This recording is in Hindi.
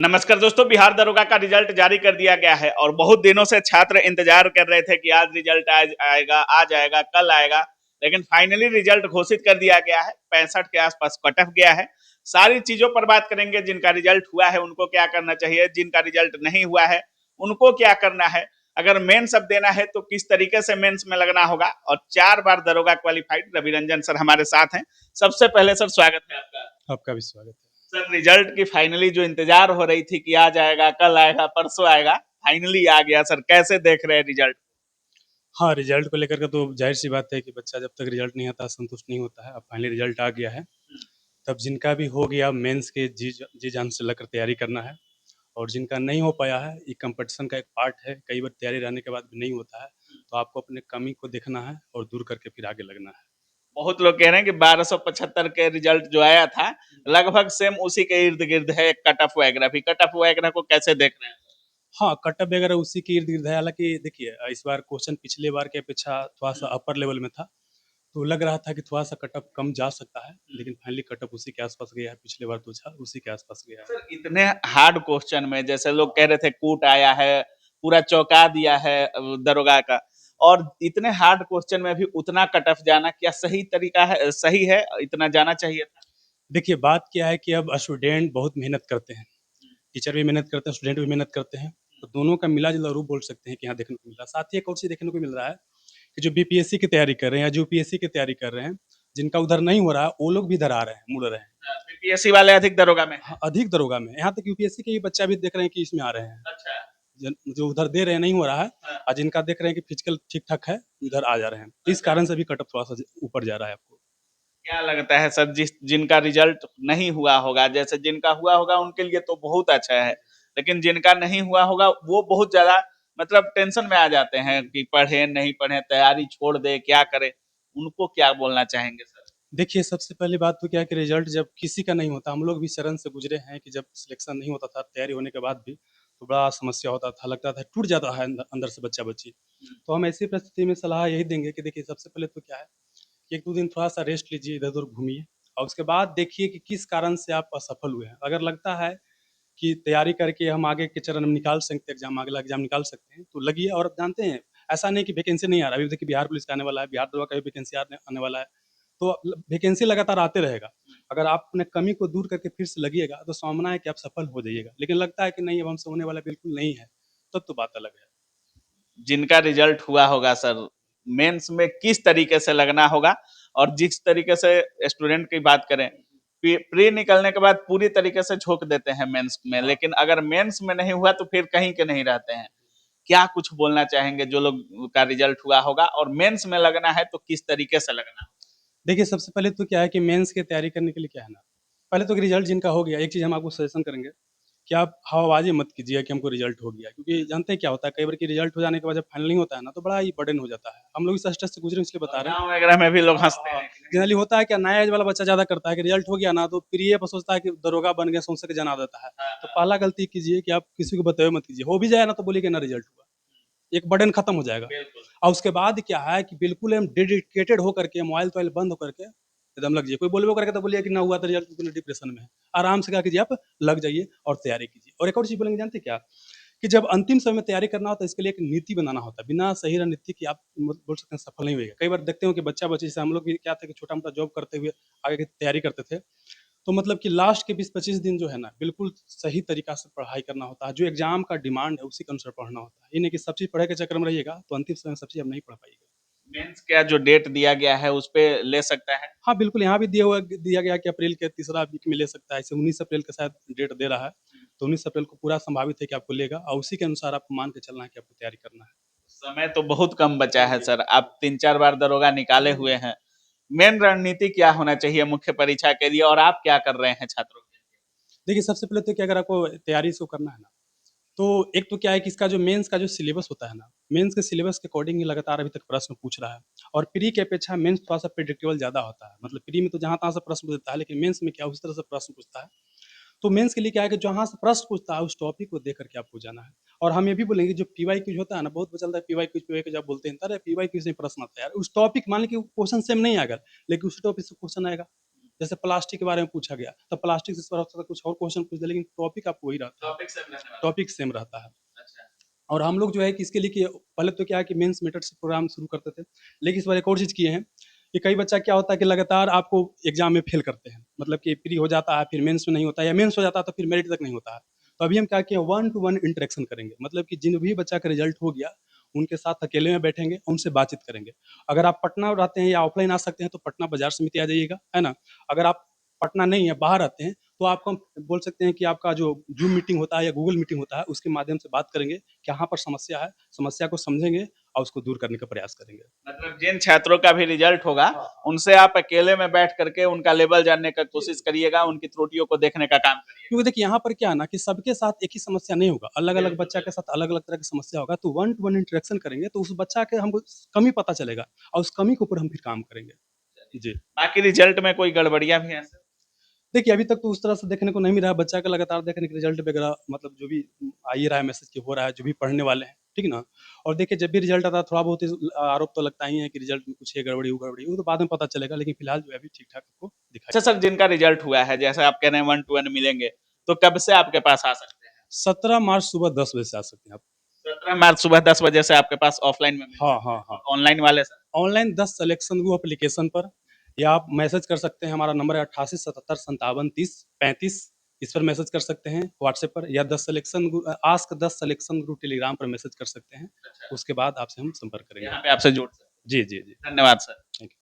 नमस्कार दोस्तों, बिहार दरोगा का रिजल्ट जारी कर दिया गया है और बहुत दिनों से छात्र इंतजार कर रहे थे कि आज रिजल्ट आज आएगा, आज आएगा, कल आएगा। लेकिन फाइनली रिजल्ट घोषित कर दिया गया है। 65 के आसपास कट ऑफ गया है। सारी चीजों पर बात करेंगे। जिनका रिजल्ट हुआ है उनको क्या करना चाहिए, जिनका रिजल्ट नहीं हुआ है उनको क्या करना है, अगर मेंस अब देना है तो किस तरीके से मेंस में लगना होगा। और 4 बार दरोगा क्वालिफाइड रवि रंजन सर हमारे साथ हैं। सबसे पहले सर स्वागत है आपका। आपका भी स्वागत है। सर, रिजल्ट की फाइनली जो इंतजार हो रही थी कि आज आएगा, कल आएगा, परसों आएगा, फाइनली आ गया। सर कैसे देख रहे हैं रिजल्ट? हाँ, रिजल्ट को लेकर के तो जाहिर सी बात है कि बच्चा जब तक रिजल्ट नहीं आता संतुष्ट नहीं होता है। अब फाइनली रिजल्ट आ गया है। तब जिनका भी हो गया मेंस के जी जान से लगकर तैयारी करना है। और जिनका नहीं हो पाया है, ये कंपटीशन का एक पार्ट है। कई बार तैयारी रहने के बाद भी नहीं होता है, तो आपको अपने कमी को देखना है और दूर करके फिर आगे लगना है। बहुत लोग कह रहे हैं कि 1275 के रिजल्ट जो आया था लगभग सेम उसी के इर्द गिर्द है। कट ऑफ वगैरह भी, कट ऑफ वगैरह को कैसे देख रहे हैं? हाँ, कटअप वगैरह उसी के इर्द-गिर्द है। हालाँकि देखिए इस बार क्वेश्चन पिछले बार की अपेक्षा थोड़ा-सा अपर लेवल में था। तो लग रहा था कि थोड़ा-सा कटअप कम जा सकता है, लेकिन फाइनली कटअप उसी के आस-पास गया है। पिछले बार तो था, उसी के आस-पास गया है। सर, इतने हार्ड क्वेश्चन में जैसे लोग कह रहे थे कूट आया है, पूरा चौंका दिया है दरोगा का, और इतने हार्ड क्वेश्चन में भी उतना कट ऑफ जाना क्या सही तरीका है, सही है, इतना जाना चाहिए था? देखिए, बात क्या है कि अब स्टूडेंट बहुत मेहनत करते हैं। टीचर भी मेहनत करते हैं, स्टूडेंट भी मेहनत करते हैं। तो दोनों का मिला-जुला रूप बोल सकते हैं कि यहाँ देखने को मिल रहा है। साथ ही एक और चीज़ देखने को मिल रहा है कि जो बीपीएससी की तैयारी कर रहे हैं या जो यूपीएससी की तैयारी कर रहे हैं, जिनका उधर नहीं हो रहा है, वो लोग भी इधर आ रहे हैं, मुड़ रहे हैं। बीपीएससी वाले अधिक दरोगा में है। हाँ, अधिक दरोगा में। यहाँ तक यूपीएससी के भी बच्चा भी देख रहे हैं कि इसमें आ रहे हैं। अच्छा। जो उधर दे रहे हैं नहीं हो रहा है, हाँ। और जिनका देख रहे हैं कि फिजिकल ठीक-ठाक है, इधर आ जा रहे हैं। तो इस कारण से भी कट ऑफ थोड़ा-सा ऊपर जा रहा है आपको। क्या लगता है सर, जिनका रिजल्ट नहीं हुआ होगा, जैसे जिनका हुआ होगा उनके लिए तो बहुत अच्छा है, लेकिन जिनका नहीं हुआ होगा वो बहुत ज्यादा मतलब टेंशन में आ जाते हैं कि पढ़े नहीं पढ़े, तैयारी छोड़ दे, क्या करे। उनको क्या बोलना चाहेंगे सर? देखिए, सबसे पहली बात तो क्या है कि रिज़ल्ट जब किसी का नहीं होता, हम लोग भी चरण से गुज़रे हैं कि जब सिलेक्शन नहीं होता था, तैयारी होने के बाद भी, तो बड़ा समस्या होता था, लगता था टूट जाता है अंदर से बच्चा-बच्ची। तो हम ऐसी परिस्थिति में सलाह यही देंगे कि देखिए, सबसे पहले तो क्या है कि 1-2 दिन थोड़ा-सा रेस्ट लीजिए, इधर-उधर घूमिए और उसके बाद देखिए कि किस कारण से आप असफल हुए हैं। अगर लगता है कि तैयारी करके हम आगे के चरण में निकाल सकते हैं, अगला एग्ज़ाम निकाल सकते हैं, तो लगिए। और आप जानते हैं, ऐसा नहीं कि वैकेंसी नहीं आ रहा है। अभी देखिए बिहार पुलिस का आने वाला है, बिहार दरोगा का भी वैकेंसी आने आने वाला है। तो वैकेंसी लगातार आते रहेगा। अगर आप अपने कमी को दूर करके फिर से लगिएगा, तो संभावना है कि आप सफल हो जाइएगा। लेकिन लगता है कि नहीं, अब हमसे होने वाला बिल्कुल नहीं है, तब तो बात अलग है। जिनका रिजल्ट हुआ होगा सर, मेंस में किस तरीके से लगना होगा? और जिस तरीके से स्टूडेंट की बात करें, प्री निकलने के बाद पूरी तरीके से झोंक देते हैं मेंस में, लेकिन अगर मेंस में नहीं हुआ तो फिर कहीं के नहीं रहते हैं। क्या कुछ बोलना चाहेंगे जो लोग का रिजल्ट हुआ होगा और मेंस में लगना है तो किस तरीके से लगना? देखिए, सबसे पहले तो क्या है कि मेंस की तैयारी करने के लिए क्या है ना, पहले तो रिजल्ट जिनका हो गया, एक चीज़ हम आपको सजेशन करेंगे कि आप हवाबाजी मत कीजिए कि हमको रिजल्ट हो गया। क्योंकि जानते हैं क्या होता है, कई बार कि रिजल्ट हो जाने के बाद जब फाइनल नहीं होता है ना, तो बड़ा ही बर्डन हो जाता है। हम लोग इस स्ट्रेस से गुज़रे, इसलिए बता रहे हैं। गाँव वगैरह में भी लोग हाँ, हंसते हाँ। हैं। जनरली होता है क्या, नया एज वाला बच्चा ज़्यादा करता है कि रिजल्ट हो गया ना, तो फिर ये सोचता है कि दरोगा बन गया, सोच के जना देता है। हाँ, तो हाँ, पहला गलती कीजिए कि आप किसी को बताए मत कीजिए। हो भी जाए ना, तो बोलिए कि ना रिजल्ट हुआ। एक बर्डन खत्म हो जाएगा। बिल्कुल। और उसके बाद क्या है कि बिल्कुल हम डेडिकेटेड होकर के, मोबाइल-तोबाइल बंद होकर के एकदम लग जाइए। कोई बोलबो करके तो बोलिए कि ना हुआ तो रिजल्ट, बिल्कुल डिप्रेशन में है। आराम से क्या कीजिए, आप लग जाइए और तैयारी कीजिए। और एक और चीज़ बोलेंगे, जानते हैं क्या? कि जब अंतिम समय में तैयारी करना होता है, इसके लिए एक नीति बनाना होता है। बिना सही रणनीति की आप बोल सकते हैं सफल नहीं होइएगा। कई बार देखते हो कि बच्चा-बच्ची, जैसे हम लोग भी क्या था कि छोटा-मोटा जॉब करते हुए आगे की तैयारी करते थे। तो मतलब कि लास्ट के 20-25 दिन जो है ना, बिल्कुल सही तरीका से पढ़ाई करना होता है। जो एग्ज़ाम का डिमांड है, उसी के अनुसार पढ़ना होता है। ये नहीं कि सब चीज़ पढ़ाई के चक्कर में रहिएगा, तो अंतिम समय में सब चीज़ आप नहीं पढ़ पाइएगा। मेंस का जो डेट दिया गया है उस पे ले सकता है? हाँ, बिल्कुल, यहाँ भी दिया गया कि अप्रैल के तीसरा वीक में ले सकता है। ऐसे 19 अप्रैल के शायद डेट दे रहा है। तो 19 अप्रैल को पूरा संभावित है कि आपको लेगा, और उसी के अनुसार आपको मान के चलना है कि आपको तैयारी करना है। समय तो बहुत कम बचा है सर। आप 3-4 बार दरोगा निकाले हुए हैं। मेन रणनीति क्या होना चाहिए मुख्य परीक्षा के लिए और आप क्या कर रहे हैं छात्रों के लिए? देखिए, सबसे पहले तो क्या, अगर आपको तैयारी इसको करना है ना, तो एक तो क्या है कि इसका जो मेंस का जो सिलेबस होता है ना, मेंस के सिलेबस के अकॉर्डिंग ही लगातार अभी तक प्रश्न पूछ रहा है। और प्री की अपेक्षा मेंस थोड़ा-सा प्रेडिक्टेबल ज़्यादा होता है। मतलब प्री में तो जहाँ-तहाँ से प्रश्न पूछता है, लेकिन मेंस में क्या उस तरह से प्रश्न पूछता है। तो मेंस के लिए क्या है कि जहाँ से प्रश्न पूछता है, उस टॉपिक को देख करके आपको जाना है। और हम ये भी बोलेंगे, जो पीवाई क्यूज़ होता है ना, बहुत पता चलता है पीवाई क्यूज़ जब बोलते हैं, अरे पीवाई क्यूज़ से प्रश्न आता है यार। उस टॉपिक मान लीजिए क्वेश्चन सेम नहीं आएगा, लेकिन उसी टॉपिक से क्वेश्चन आएगा। जैसे प्लास्टिक के बारे में पूछा गया, तो प्लास्टिक से थोड़ा सा कुछ और क्वेश्चन पूछ दिया, लेकिन टॉपिक आपको वही रहता है, टॉपिक सेम रहने वाला टॉपिक सेम रहता है। है। अच्छा। और हम लोग जो है कि इसके लिए कि पहले तो क्या है कि मेंस मेथड से प्रोग्राम शुरू करते थे, लेकिन इस बार एक और चीज़ किए हैं कि कई बच्चा क्या होता है कि लगातार आपको एग्जाम में फेल करते हैं, मतलब कि प्री हो जाता है, फिर मेंस में नहीं होता है, या मेंस हो जाता है तो फिर मेरिट तक नहीं होता है। तो अभी हम क्या किए, 1 टू 1 इंटरेक्शन करेंगे, मतलब कि जिन भी बच्चा का रिजल्ट हो गया, उनके साथ अकेले में बैठेंगे, उनसे बातचीत करेंगे। अगर आप पटना रहते हैं या ऑफलाइन आ सकते हैं तो पटना बाजार समिति आ जाइएगा, है ना? अगर आप पटना नहीं है, बाहर आते हैं, तो आपको हम बोल सकते हैं कि आपका जो जूम मीटिंग होता है या गूगल मीटिंग होता है, उसके माध्यम से बात करेंगे, कहाँ पर समस्या है, समस्या को समझेंगे और उसको दूर करने का प्रयास करेंगे। मतलब जिन छात्रों का भी रिजल्ट होगा, उनसे आप अकेले में बैठ करके उनका लेवल जानने का कोशिश करिएगा, उनकी त्रुटियों को देखने का काम करिएगा। क्योंकि देखिए यहाँ पर क्या है ना कि सबके साथ एक ही समस्या नहीं होगा, अलग-अलग बच्चा के साथ अलग-अलग तरह की समस्या होगा, तो 1 टू 1 इंटरेक्शन करेंगे, तो उस बच्चा के हमको कमी पता चलेगा और उस कमी के ऊपर हम फिर काम करेंगे। जी। बाकी रिजल्ट में कोई गड़बड़ियां भी हैं सर? देखिए, अभी तक तो उस तरह से देखने को नहीं मिला है, बच्चा का लगातार देख रहे हैं कि रिज़ल्ट वगैरह मतलब जो भी आ ही रहा है मैसेज कि हो रहा है, जो भी पढ़ने वाले हैं, ठीक है ना? और देखिए जब भी रिज़ल्ट आता है थोड़ा बहुत आरोप तो लगता ही है कि रिज़ल्ट में कुछ है गड़बड़ी, वो गड़बड़ी, वो तो बाद में पता चलेगा, लेकिन फिलहाल जो है अभी ठीक-ठाक आपको दिखाई अच्छा सर, जिनका रिजल्ट हुआ है, जैसे आप कह रहे हैं 1 टू 1 मिलेंगे, तो कब से आपके पास आ सकते हैं? 17 मार्च सुबह 10 बजे से आ सकते हैं आप। 17 मार्च सुबह 10 बजे से आपके पास ऑफलाइन में मिल हाँ, सकते हाँ, हैं, हाँ। और ऑनलाइन वाले सर? ऑनलाइन 10 सिलेक्शन गो एप्लीकेशन पर, या आप मैसेज कर सकते हैं, हमारा नंबर है 8877573035, इस पर मैसेज कर सकते हैं व्हाट्सएप पर, या 10 selection ask 10 selection group Telegram पर मैसेज कर सकते हैं। अच्छा। उसके बाद आपसे हम संपर्क करेंगे। यहाँ पे आपसे जुड़ सकते जी, जी, जी। हैं। धन्यवाद सर। Thank you.